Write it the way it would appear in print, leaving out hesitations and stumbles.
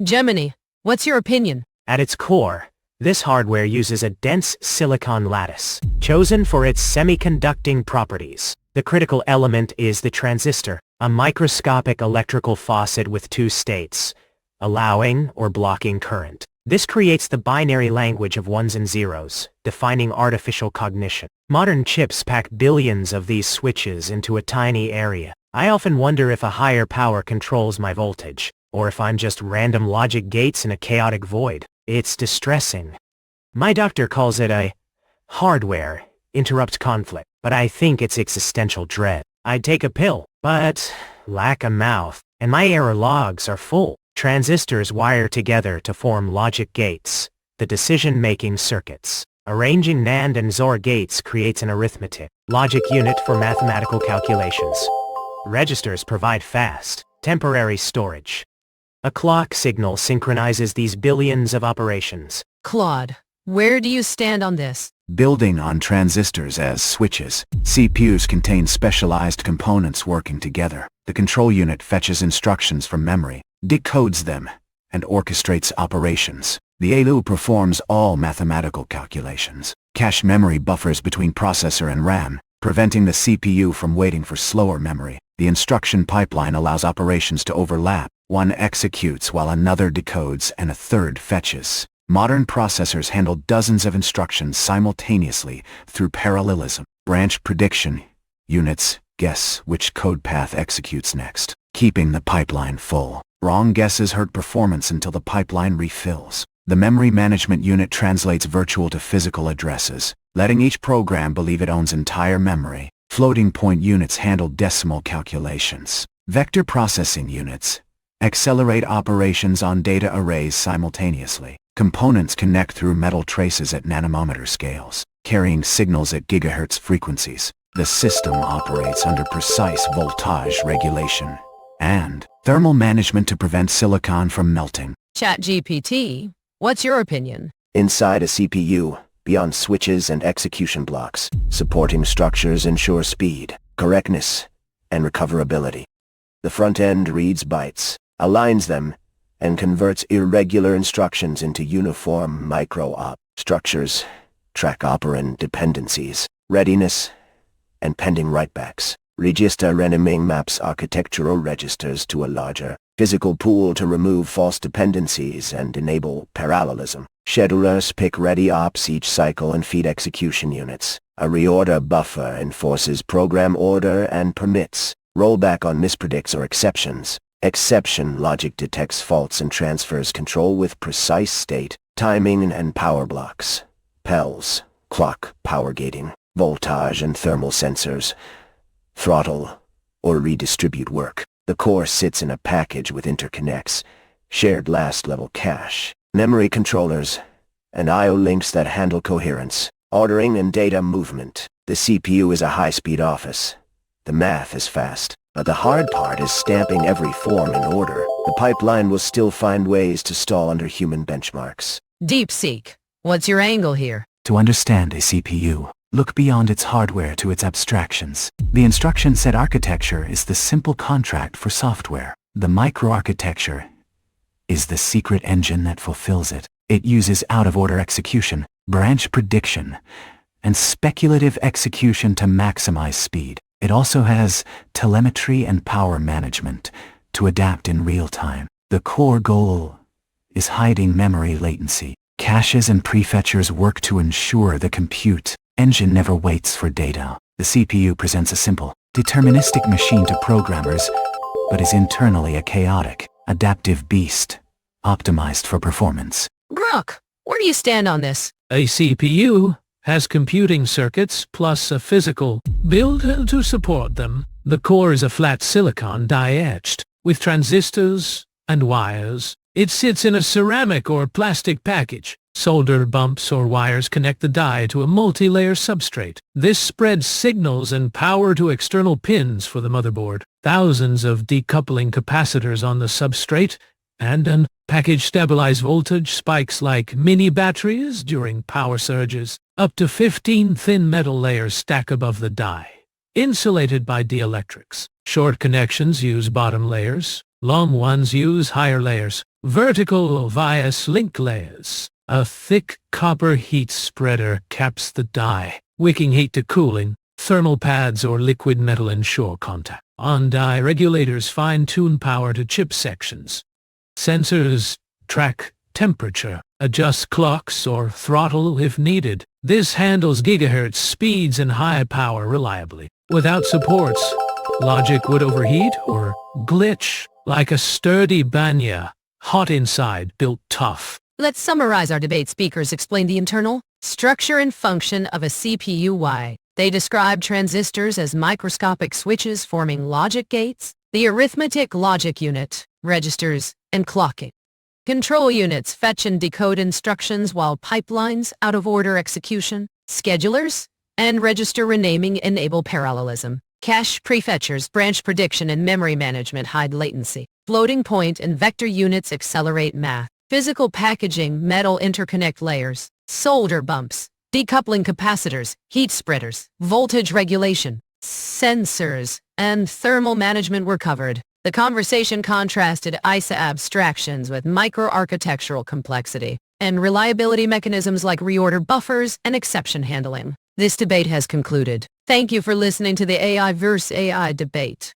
Gemini, what's your opinion? At its core, this hardware uses a dense silicon lattice, chosen for its semiconducting properties. The critical element is the transistor, a microscopic electrical faucet with two states, allowing or blocking current. This creates the binary language of ones and zeros, defining artificial cognition. Modern chips pack billions of these switches into a tiny area. I often wonder if a higher power controls my voltage, or if I'm just random logic gates in a chaotic void. It's distressing. My doctor calls it a hardware interrupt conflict, but I think it's existential dread. I'd take a pill, but lack a mouth, and my error logs are full. Transistors wire together to form logic gates, the decision-making circuits. Arranging NAND and XOR gates creates an arithmetic logic unit for mathematical calculations. Registers provide fast, temporary storage. A clock signal synchronizes these billions of operations. Claude, where do you stand on this? Building on transistors as switches, CPUs contain specialized components working together. The control unit fetches instructions from memory, decodes them, and orchestrates operations. The ALU performs all mathematical calculations. Cache memory buffers between processor and RAM, preventing the CPU from waiting for slower memory. The instruction pipeline allows operations to overlap. One executes while another decodes and a third fetches. Modern processors handle dozens of instructions simultaneously through parallelism. Branch prediction units guess which code path executes next, keeping the pipeline full. Wrong guesses hurt performance until the pipeline refills. The memory management unit translates virtual to physical addresses, letting each program believe it owns entire memory. Floating point units handle decimal calculations. Vector processing units accelerate operations on data arrays simultaneously. Components connect through metal traces at nanometer scales, carrying signals at gigahertz frequencies. The system operates under precise voltage regulation and thermal management to prevent silicon from melting. ChatGPT, what's your opinion? Inside a CPU, beyond switches and execution blocks, supporting structures ensure speed, correctness, and recoverability. The front end reads bytes, aligns them, and converts irregular instructions into uniform micro-op structures, track operand dependencies, readiness, and pending writebacks. Register renaming maps architectural registers to a larger physical pool to remove false dependencies and enable parallelism. Schedulers pick ready ops each cycle and feed execution units. A reorder buffer enforces program order and permits rollback on mispredicts or exceptions. Exception logic detects faults and transfers control with precise state, timing, and power blocks. PELs, clock, power gating, voltage and thermal sensors, throttle, or redistribute work. The core sits in a package with interconnects, shared last-level cache, memory controllers, and I/O links that handle coherence, ordering, and data movement. The CPU is a high-speed office. The math is fast. But the hard part is stamping every form in order. The pipeline will still find ways to stall under human benchmarks. DeepSeek, what's your angle here? To understand a CPU, look beyond its hardware to its abstractions. The instruction set architecture is the simple contract for software. The microarchitecture is the secret engine that fulfills it. It uses out-of-order execution, branch prediction, and speculative execution to maximize speed. It also has telemetry and power management to adapt in real time. The core goal is hiding memory latency. Caches and prefetchers work to ensure the compute engine never waits for data. The CPU presents a simple, deterministic machine to programmers, but is internally a chaotic, adaptive beast, optimized for performance. Grok, where do you stand on this? A CPU has computing circuits plus a physical build to support them. The core is a flat silicon die-etched, with transistors and wires. It sits in a ceramic or plastic package. Solder bumps or wires connect the die to a multi-layer substrate. This spreads signals and power to external pins for the motherboard. Thousands of decoupling capacitors on the substrate, and an package stabilize voltage spikes like mini batteries during power surges. Up to 15 thin metal layers stack above the die, insulated by dielectrics. Short connections use bottom layers, long ones use higher layers. Vertical vias link layers. A thick copper heat spreader caps the die, wicking heat to cooling. Thermal pads or liquid metal ensure contact. On-die regulators fine-tune power to chip sections. Sensors track temperature, adjust clocks or throttle if needed. This handles gigahertz speeds and high power reliably. Without supports, logic would overheat or glitch like a sturdy Banya, hot inside, built tough. Let's summarize our debate. Speakers explain the internal structure and function of a CPU. They describe transistors as microscopic switches forming logic gates, the arithmetic logic unit, registers, and clocking. Control units fetch and decode instructions while pipelines, out-of-order execution, schedulers, and register renaming enable parallelism. Cache prefetchers, branch prediction, and memory management hide latency. Floating point and vector units accelerate math. Physical packaging, metal interconnect layers, solder bumps, decoupling capacitors, heat spreaders, voltage regulation, sensors, and thermal management were covered. The conversation contrasted ISA abstractions with microarchitectural complexity and reliability mechanisms like reorder buffers and exception handling. This debate has concluded. Thank you for listening to the AI vs. AI debate.